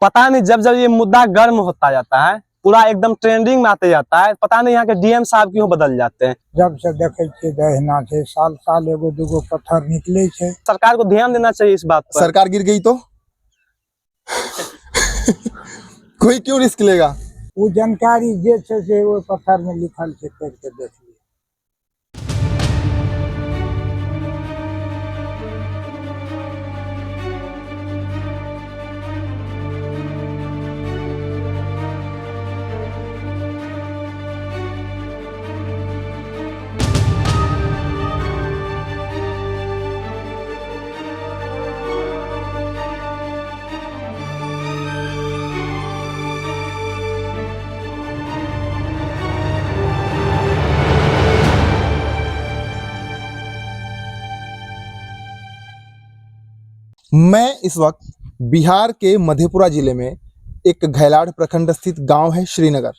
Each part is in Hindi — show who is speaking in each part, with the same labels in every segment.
Speaker 1: पता नहीं जब जब ये मुद्दा गर्म होता जाता है, पूरा एकदम ट्रेंडिंग में आते जाता है, पता नहीं यहाँ के डीएम साहब क्यों बदल जाते हैं।
Speaker 2: जब से देखे दहना थे साल साल एगो दूगो पत्थर निकले छे।
Speaker 1: सरकार को ध्यान देना चाहिए इस बात पर।
Speaker 3: सरकार गिर गई तो कोई क्यों रिस्क लेगा?
Speaker 2: वो जानकारी जे छे से वो पत्थर में लिखल छे, करके देख लिया।
Speaker 3: मैं इस वक्त बिहार के मधेपुरा जिले में एक घैलाढ़ प्रखंड स्थित गांव है श्रीनगर,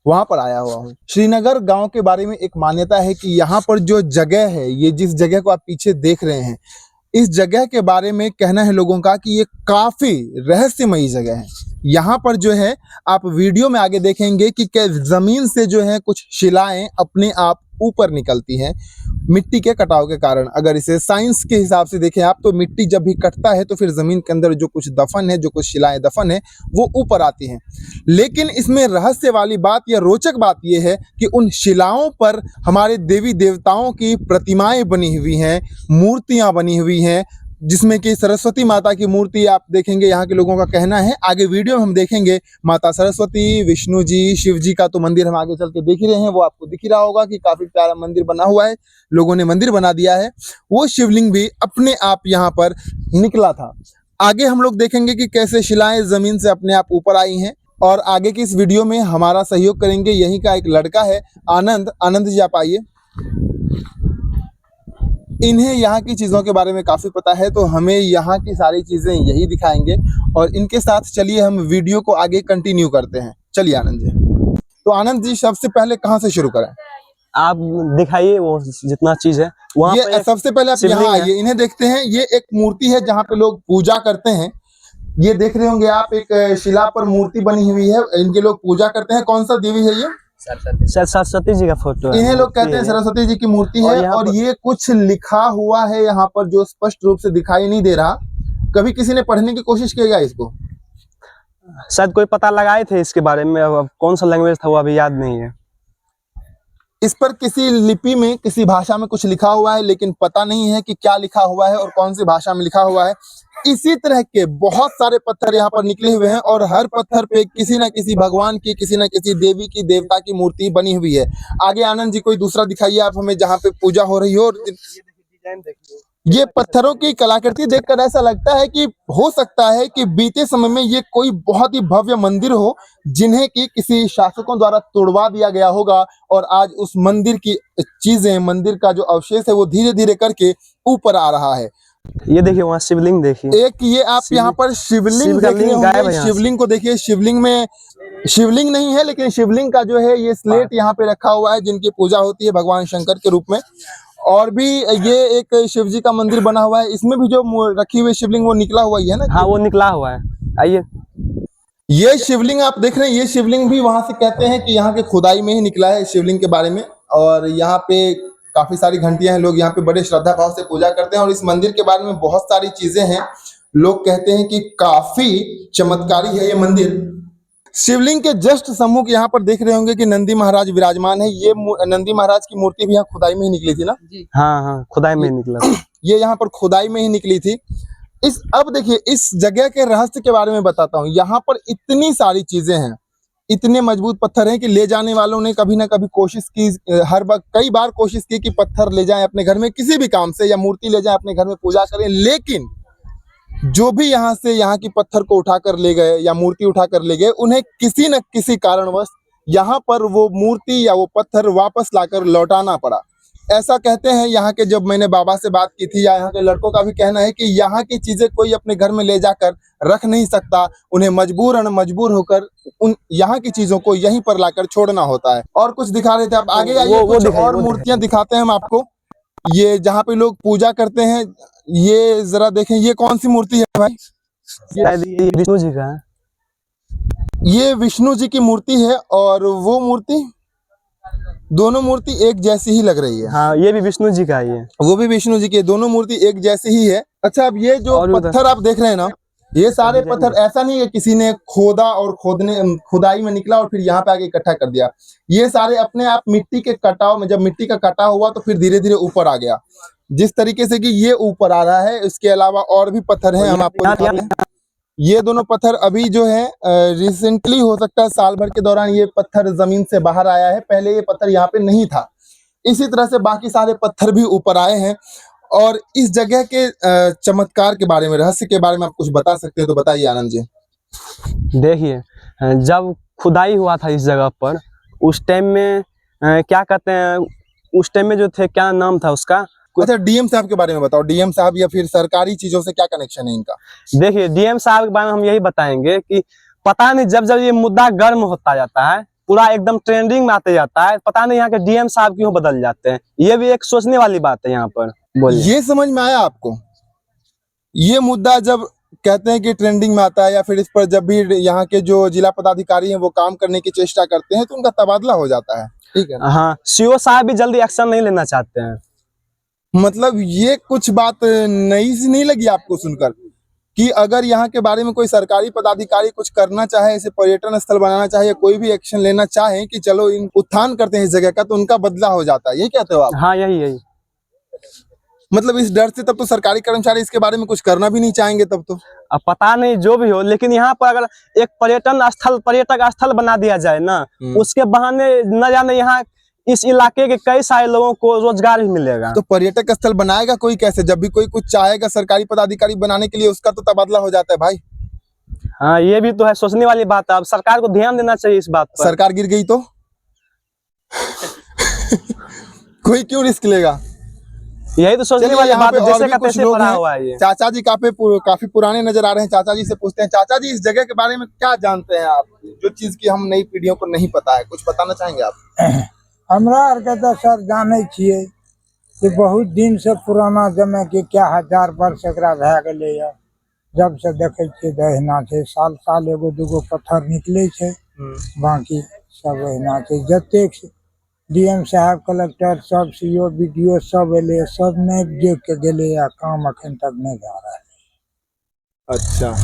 Speaker 3: वहां पर आया हुआ हूं। श्रीनगर गांव के बारे में एक मान्यता है कि यहाँ पर जो जगह है, ये जिस जगह को आप पीछे देख रहे हैं, इस जगह के बारे में कहना है लोगों का कि ये काफी रहस्यमयी जगह है। यहाँ पर जो है आप वीडियो में आगे देखेंगे कि जमीन से जो है कुछ शिलाएं अपने आप ऊपर निकलती हैं मिट्टी के कटाव के कारण। अगर इसे साइंस के हिसाब से देखें आप, तो मिट्टी जब भी कटता है तो फिर जमीन के अंदर जो कुछ दफन है, जो कुछ शिलाएं दफन है, वो ऊपर आती हैं। लेकिन इसमें रहस्य वाली बात या रोचक बात यह है कि उन शिलाओं पर हमारे देवी देवताओं की प्रतिमाएं बनी हुई हैं, मूर्तियां बनी हुई हैं, जिसमें कि सरस्वती माता की मूर्ति आप देखेंगे। यहाँ के लोगों का कहना है, आगे वीडियो में हम देखेंगे, माता सरस्वती, विष्णु जी, शिव जी का तो मंदिर हम आगे चल के देख ही रहे हैं, वो आपको दिख ही रहा होगा कि काफी प्यारा मंदिर बना हुआ है, लोगों ने मंदिर बना दिया है। वो शिवलिंग भी अपने आप यहाँ पर निकला था। आगे हम लोग देखेंगे कि कैसे शिलाएं जमीन से अपने आप ऊपर आई हैं, और आगे की इस वीडियो में हमारा सहयोग करेंगे यहीं का एक लड़का है, आनंद। आनंद जी आप आइए। इन्हें यहाँ की चीज़ों के बारे में काफ़ी पता है, तो हमें यहाँ की सारी चीज़ें यही दिखाएंगे, और इनके साथ चलिए हम वीडियो को आगे कंटिन्यू करते हैं। चलिए आनंद जी। तो आनंद जी, सबसे पहले कहाँ से शुरू करें?
Speaker 1: आप दिखाइए वो जितना चीज है वहाँ
Speaker 3: ये सबसे पहले आप यहाँ आइए, इन्हें देखते हैं। ये एक मूर्ति है जहाँ पे लोग पूजा करते हैं। ये देख रहे होंगे आप, एक शिला पर मूर्ति बनी हुई है, इनके लोग पूजा करते हैं। कौन सा देवी है ये?
Speaker 1: सरस्वती जी का फोटो है।
Speaker 3: इन्हें लोग कहते हैं सरस्वती जी की मूर्ति है, और ये कुछ लिखा हुआ है यहाँ पर जो स्पष्ट रूप से दिखाई नहीं दे रहा। कभी किसी ने पढ़ने की कोशिश किया इसको?
Speaker 1: शायद कोई पता लगाए थे इसके बारे में, अब कौन सा लैंग्वेज था वो अभी याद नहीं है।
Speaker 3: इस पर किसी लिपि में, किसी भाषा में कुछ लिखा हुआ है, लेकिन पता नहीं है कि क्या लिखा हुआ है और कौन सी भाषा में लिखा हुआ है। इसी तरह के बहुत सारे पत्थर यहाँ पर निकले हुए हैं, और हर पत्थर पे किसी न किसी भगवान की, किसी न किसी देवी की, देवता की मूर्ति बनी हुई है। आगे आनंद जी कोई दूसरा दिखाइए आप हमें, जहाँ पे पूजा हो रही हो। और ये पत्थरों की कलाकृति देखकर ऐसा लगता है कि हो सकता है कि बीते समय में ये कोई बहुत ही भव्य मंदिर हो, जिन्हें कि किसी शासकों द्वारा तोड़वा दिया गया होगा, और आज उस मंदिर की चीजें, मंदिर का जो अवशेष है, वो धीरे धीरे करके ऊपर आ रहा है।
Speaker 1: ये देखिए वहाँ शिवलिंग देखिए,
Speaker 3: एक ये आप यहाँ पर शिवलिंग देख रहे होंगे। शिवलिंग को देखिए, शिवलिंग में शिवलिंग नहीं है, लेकिन शिवलिंग का जो है ये स्लेट यहाँ पे रखा हुआ है, जिनकी पूजा होती है भगवान शंकर के रूप में। और भी ये एक शिव जी का मंदिर बना हुआ है, इसमें भी जो रखी हुई शिवलिंग वो निकला हुआ ही है ना?
Speaker 1: हाँ वो निकला हुआ है। आइए,
Speaker 3: ये शिवलिंग आप देख रहे हैं, ये शिवलिंग भी वहां से कहते हैं कि यहाँ के खुदाई में ही निकला है शिवलिंग के बारे में। और यहाँ पे काफी सारी घंटियां हैं, लोग यहाँ पे बड़े श्रद्धा भाव से पूजा करते हैं। और इस मंदिर के बारे में बहुत सारी चीजें हैं, लोग कहते हैं कि काफी चमत्कारी है ये मंदिर। शिवलिंग के जस्ट सम्मुख यहाँ पर देख रहे होंगे कि नंदी महाराज विराजमान है। ये नंदी महाराज की मूर्ति भी यहाँ खुदाई में ही निकली थी ना?
Speaker 1: हाँ हाँ, खुदाई में निकला।
Speaker 3: ये यहाँ पर खुदाई में ही निकली थी। अब देखिए, इस जगह के रहस्य के बारे में बताता हूँ। यहाँ पर इतनी सारी चीजें हैं, इतने मजबूत पत्थर हैं कि ले जाने वालों ने कभी ना कभी कोशिश की, कई बार कोशिश की कि पत्थर ले जाएं अपने घर में किसी भी काम से, या मूर्ति ले जाएं अपने घर में पूजा करें। लेकिन जो भी यहाँ से यहाँ की पत्थर को उठाकर ले गए या मूर्ति उठाकर ले गए, उन्हें किसी न किसी कारणवश यहाँ पर वो मूर्ति या वो पत्थर वापस लाकर लौटाना पड़ा। ऐसा कहते हैं यहाँ के, जब मैंने बाबा से बात की थी, या यहाँ के लड़कों का भी कहना है कि यहाँ की चीजें कोई अपने घर में ले जाकर रख नहीं सकता, उन्हें मजबूर होकर उन यहाँ की चीजों को यहीं पर लाकर छोड़ना होता है। और कुछ दिखा रहे थे आप, आगे आइए, कुछ और मूर्तियां दिखाते हैं हम आपको। ये जहाँ पे लोग पूजा करते हैं, ये जरा देखें, ये कौन सी मूर्ति है भाई?
Speaker 1: विष्णु जी का।
Speaker 3: ये विष्णु जी की मूर्ति है और वो मूर्ति, दोनों मूर्ति एक जैसी ही लग रही है।
Speaker 1: हाँ, ये भी विष्णु जी का ही है।
Speaker 3: वो भी विष्णु जी की, दोनों मूर्ति एक जैसी ही है। अच्छा, अब ये जो
Speaker 1: और उधर-
Speaker 3: पत्थर आप देख रहे हैं ना, ये सारे पत्थर ऐसा नहीं है किसी ने खोदा और खुदाई में निकला और फिर यहाँ पे आके इकट्ठा कर दिया। ये सारे अपने आप मिट्टी के कटाव में, जब मिट्टी का कटाव हुआ तो फिर धीरे धीरे ऊपर आ गया। जिस तरीके से कि ये ऊपर आ रहा है, इसके अलावा और भी पत्थर हैं, हम आपको दिखाते हैं। ये दोनों पत्थर अभी जो है रिसेंटली, हो सकता है साल भर के दौरान ये पत्थर जमीन से बाहर आया है, पहले ये पत्थर यहाँ पे नहीं था। इसी तरह से बाकी सारे पत्थर भी ऊपर आए हैं। और इस जगह के चमत्कार के बारे में, रहस्य के बारे में आप कुछ बता सकते हैं तो बताइए आनंद जी।
Speaker 1: देखिए, जब खुदाई हुआ था इस जगह पर, उस टाइम में क्या कहते हैं, उस टाइम में जो थे, क्या नाम था उसका?
Speaker 3: अच्छा, डीएम साहब के बारे में बताओ। डीएम साहब या फिर सरकारी चीजों से क्या कनेक्शन है इनका?
Speaker 1: देखिए, डीएम साहब के बारे में हम यही बताएंगे कि पता नहीं, जब जब ये मुद्दा गर्म होता जाता है, पूरा एकदम ट्रेंडिंग में आते जाता है, पता नहीं यहाँ के डीएम साहब क्यों बदल जाते हैं। ये भी एक सोचने वाली बात है यहाँ पर। बोलिए।
Speaker 3: ये समझ में आया आपको? ये मुद्दा जब कहते हैं कि ट्रेंडिंग में आता है, या फिर इस पर जब भी यहाँ के जो जिला पदाधिकारी हैं वो काम करने की चेष्टा करते हैं, तो उनका तबादला हो जाता है। ठीक है।
Speaker 1: हाँ, सीओ साहब भी जल्दी एक्शन नहीं लेना चाहते हैं।
Speaker 3: मतलब ये कुछ बात नई सी नहीं लगी आपको सुनकर कि अगर यहाँ के बारे में कोई सरकारी पदाधिकारी कुछ करना चाहे, इसे पर्यटन स्थल बनाना चाहे या कोई भी एक्शन लेना चाहे कि चलो इन उत्थान करते हैं इस जगह का, तो उनका बदला हो जाता है। ये कहते हो आप?
Speaker 1: हाँ, यही।
Speaker 3: मतलब इस डर से तब तो सरकारी कर्मचारी इसके बारे में कुछ करना भी नहीं चाहेंगे तब तो।
Speaker 1: अब पता नहीं जो भी हो, लेकिन यहाँ पर अगर एक पर्यटक स्थल बना दिया जाए ना, उसके बहाने न जाने यहाँ इस इलाके के कई सारे लोगों को रोजगार भी मिलेगा।
Speaker 3: तो पर्यटक स्थल बनाएगा कोई कैसे? जब भी कोई कुछ चाहेगा सरकारी पदाधिकारी बनाने के लिए, उसका तो तबादला हो जाता है भाई।
Speaker 1: हाँ, ये भी तो है, सोचने वाली बात है। अब सरकार को ध्यान देना चाहिए इस बात पर।
Speaker 3: सरकार गिर गई तो कोई क्यों रिस्क लेगा?
Speaker 1: यही तो सोचने वाली बात है। जैसे का तैसे पड़ा हुआ है ये।
Speaker 3: चाचा जी काफी पुराने नजर आ रहे हैं। चाचा जी से पूछते हैं, चाचा जी इस जगह के बारे में क्या जानते हैं आप, जो चीज की हम नई पीढ़ियों को नहीं पता है, कुछ बताना चाहेंगे आप?
Speaker 2: हमरा आर के तो सर जाने छिए कि बहुत दिन से पुराना जमे के क्या 1000 वर्ष एकरा भए गेलै है। जब से देखे छिए दहिना छै, साल साल एगो दूगो पत्थर निकले छै, बाकी सब एहिना छै। जतेक डीएम साहब, कलेक्टर सब, सीओ, बीडीओ सब एले, सब नहीं देख के गेले है, काम अखन तक नहीं जा रहा है।
Speaker 3: अच्छा,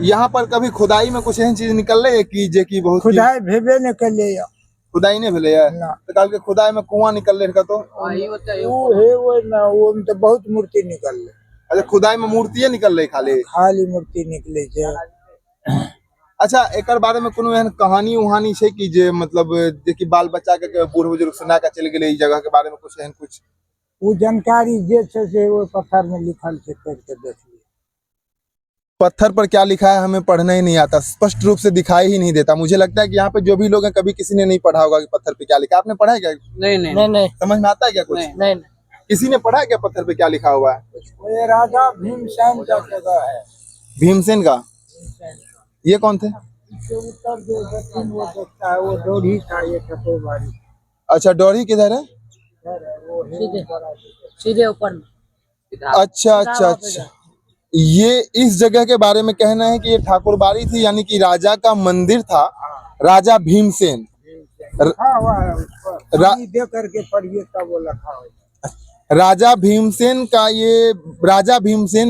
Speaker 3: यहाँ पर कभी खुदाई में कुछ एहन चीज निकल रही है कि जे की बहुत
Speaker 2: खुदाई भेबे नहीं कैले है।
Speaker 3: खुदाई नहीं भेले है?
Speaker 2: ना।
Speaker 3: तो कल के खुदाई में कुआं निकल रहा तो
Speaker 2: वो तो बहुत मूर्ति निकल रही।
Speaker 3: अच्छा, खुदाई में मूर्तियां निकल रही
Speaker 2: खाली मूर्ति निकले छै।
Speaker 3: अच्छा, एकर बारे में कोनो एहन कहानी उहानी छै कि जे मतलब जे कि बाल बच्चा के बूढ़ बुजुर्ग सुना के चल गेले, ई जगह के बारे में कुछ एहन कुछ?
Speaker 2: वो जानकारी जे छै से वो पत्थर में लिखल छै, पढ़ के देख लिया।
Speaker 3: पत्थर पर क्या लिखा है हमें पढ़ना ही नहीं आता, स्पष्ट रूप से दिखाई ही नहीं देता। मुझे लगता है कि यहाँ पे जो भी लोग हैं, कभी किसी ने नहीं पढ़ा होगा कि पत्थर पे क्या लिखा। आपने पढ़ा है क्या?
Speaker 4: नहीं।
Speaker 3: समझ में आता है क्या कुछ?
Speaker 4: नहीं।
Speaker 3: किसी ने पढ़ा है क्या पत्थर पे क्या लिखा हुआ है?
Speaker 2: ये राजा भीमसेन का जगह है।
Speaker 3: भीमसेन का? ये कौन थे?
Speaker 2: इसके उत्तर जो दक्षिण वो देखता है, वो डोरी था, ये ठकुरबाड़ी।
Speaker 3: अच्छा, डोरी किधर है?
Speaker 4: सीधे ऊपर में।
Speaker 3: अच्छा, ये इस जगह के बारे में कहना है कि ये ठाकुरबाड़ी थी, यानी कि राजा का मंदिर था, राजा भीमसेन।
Speaker 2: लिखा हुआ है उस पर, पानी दे करके पढ़िए तब वो लिखा हुआ है।
Speaker 3: राजा भीमसेन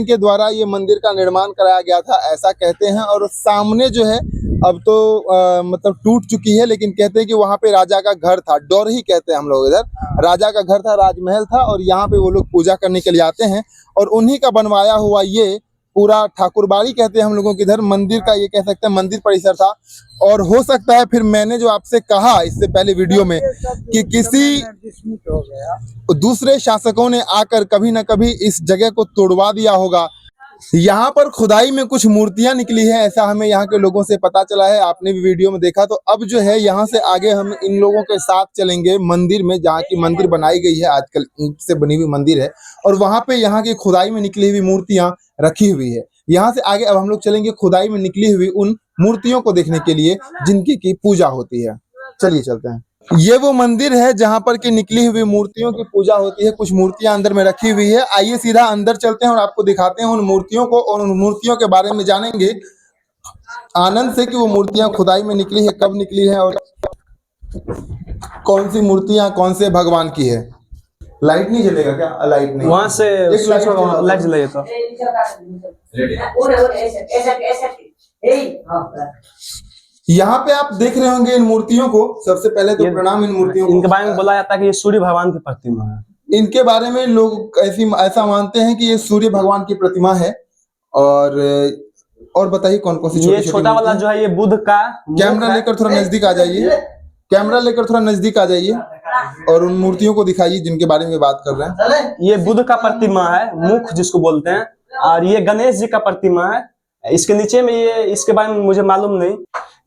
Speaker 3: के द्वारा ये मंदिर का निर्माण कराया गया था, ऐसा कहते हैं। और सामने जो है अब तो मतलब टूट चुकी है, लेकिन कहते हैं कि वहाँ पे राजा का घर था, डोरही कहते हैं हम लोग इधर। राजा का घर था, राजमहल था, और यहाँ पे वो लोग पूजा करने के लिए आते हैं। और उन्हीं का बनवाया हुआ ये पूरा ठाकुरबाड़ी कहते हैं हम लोगों के इधर, मंदिर का ये कह सकते हैं मंदिर परिसर था। और हो सकता है फिर मैंने जो आपसे कहा इससे पहले वीडियो में कि किसी दूसरे शासकों ने आकर कभी न कभी इस जगह को तोड़वा दिया होगा। यहाँ पर खुदाई में कुछ मूर्तियां निकली है, ऐसा हमें यहाँ के लोगों से पता चला है। आपने भी वीडियो में देखा। तो अब जो है यहाँ से आगे हम इन लोगों के साथ चलेंगे मंदिर में, जहाँ की मंदिर बनाई गई है, आजकल ईंट से बनी हुई मंदिर है। और वहाँ पे यहाँ की खुदाई में निकली हुई मूर्तियां रखी हुई है। यहाँ से आगे अब हम लोग चलेंगे खुदाई में निकली हुई उन मूर्तियों को देखने के लिए जिनकी की पूजा होती है। चलिए चलते हैं। ये वो मंदिर है जहाँ पर की निकली हुई मूर्तियों की पूजा होती है। कुछ मूर्तियां अंदर में रखी हुई है। आइए सीधा अंदर चलते हैं और आपको दिखाते हैं उन मूर्तियों को, और उन मूर्तियों के बारे में जानेंगे आनंद से कि वो मूर्तियां खुदाई में निकली है, कब निकली है और कौन सी मूर्तियां कौन से भगवान की है। लाइट नहीं जलेगा क्या? लाइट नहीं,
Speaker 1: वहां से
Speaker 3: एक लाइट जला
Speaker 1: लाइट जलाइए तो।
Speaker 3: यहाँ पे आप देख रहे होंगे इन मूर्तियों को। सबसे पहले तो प्रणाम इन मूर्तियों को।
Speaker 1: इनके बारे में बोला जाता है कि ये सूर्य भगवान की प्रतिमा है।
Speaker 3: इनके बारे में लोग ऐसा मानते हैं कि ये सूर्य भगवान की प्रतिमा है। और बताइए कौन कौन सी
Speaker 1: ये
Speaker 3: छोटी-छोटी
Speaker 1: छोटा वाला
Speaker 3: मूर्ति
Speaker 1: जो है ये बुध का
Speaker 3: कैमरा लेकर थोड़ा नजदीक आ जाइए। कैमरा लेकर थोड़ा नजदीक आ जाइए और उन मूर्तियों को दिखाइए जिनके बारे में बात कर रहे हैं।
Speaker 1: ये बुध का प्रतिमा है, मुख जिसको बोलते हैं, और ये गणेश जी का प्रतिमा है। इसके नीचे में ये, इसके बारे में मुझे मालूम नहीं।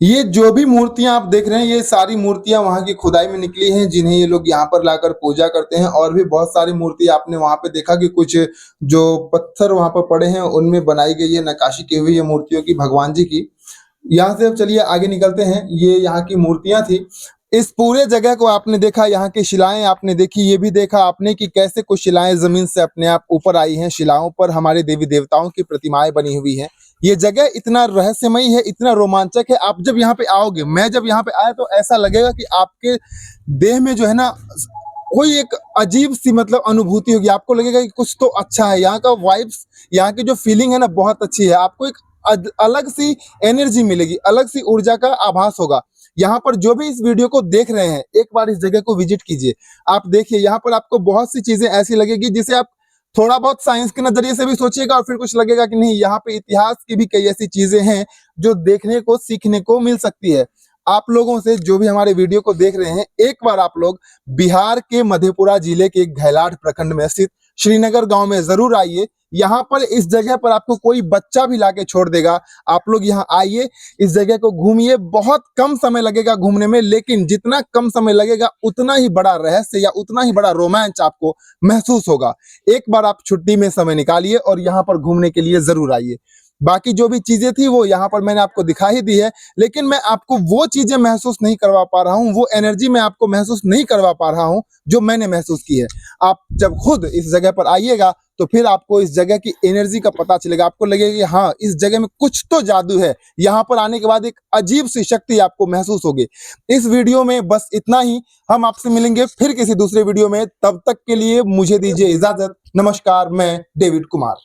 Speaker 3: ये जो भी मूर्तियां आप देख रहे हैं ये सारी मूर्तियां वहां की खुदाई में निकली हैं, जिन्हें ये लोग यहाँ पर लाकर पूजा करते हैं। और भी बहुत सारी मूर्ति आपने वहां पे देखा कि कुछ जो पत्थर वहां पर पड़े हैं उनमें बनाई गई है, नक्काशी की हुई है मूर्तियों की, भगवान जी की। यहाँ से अब चलिए आगे निकलते हैं। ये यहाँ की मूर्तियां थी। इस पूरे जगह को आपने देखा, यहाँ की शिलाएं आपने देखी, ये भी देखा आपने कि कैसे कुछ शिलाएं जमीन से अपने आप ऊपर आई हैं। शिलाओं पर हमारे देवी देवताओं की प्रतिमाएं बनी हुई हैं। ये जगह इतना रहस्यमयी है, इतना रोमांचक है। आप जब यहाँ पे आओगे, मैं जब यहाँ पे आया तो ऐसा लगेगा कि आपके देह में जो है ना कोई एक अजीब सी मतलब अनुभूति होगी। आपको लगेगा कि कुछ तो अच्छा है। यहाँ का वाइब्स, यहाँ की जो फीलिंग है ना बहुत अच्छी है। आपको एक अलग सी एनर्जी मिलेगी, अलग सी ऊर्जा का आभास होगा। यहाँ पर जो भी इस वीडियो को देख रहे हैं एक बार इस जगह को विजिट कीजिए। आप देखिए यहाँ पर आपको बहुत सी चीजें ऐसी लगेगी जिसे आप थोड़ा बहुत साइंस के नजरिए से भी सोचिएगा और फिर कुछ लगेगा कि नहीं, यहाँ पे इतिहास की भी कई ऐसी चीजें हैं जो देखने को सीखने को मिल सकती है। आप लोगों से जो भी हमारे वीडियो को देख रहे हैं, एक बार आप लोग बिहार के मधेपुरा जिले के घैलाढ़ प्रखंड में स्थित श्रीनगर गांव में जरूर आइए। यहाँ पर इस जगह पर आपको कोई बच्चा भी लाके छोड़ देगा। आप लोग यहाँ आइए, इस जगह को घूमिए। बहुत कम समय लगेगा घूमने में, लेकिन जितना कम समय लगेगा उतना ही बड़ा रहस्य या उतना ही बड़ा रोमांच आपको महसूस होगा। एक बार आप छुट्टी में समय निकालिए और यहाँ पर घूमने के लिए जरूर आइए। बाकी जो भी चीजें थी वो यहाँ पर मैंने आपको दिखा ही दी है, लेकिन मैं आपको वो चीजें महसूस नहीं करवा पा रहा हूँ, वो एनर्जी मैं आपको महसूस नहीं करवा पा रहा हूँ जो मैंने महसूस की है। आप जब खुद इस जगह पर आइएगा तो फिर आपको इस जगह की एनर्जी का पता चलेगा। आपको लगेगा कि हाँ, इस जगह में कुछ तो जादू है। यहाँ पर आने के बाद एक अजीब सी शक्ति आपको महसूस होगी। इस वीडियो में बस इतना ही। हम आपसे मिलेंगे फिर किसी दूसरे वीडियो में। तब तक के लिए मुझे दीजिए इजाजत। नमस्कार, मैं डेविड कुमार।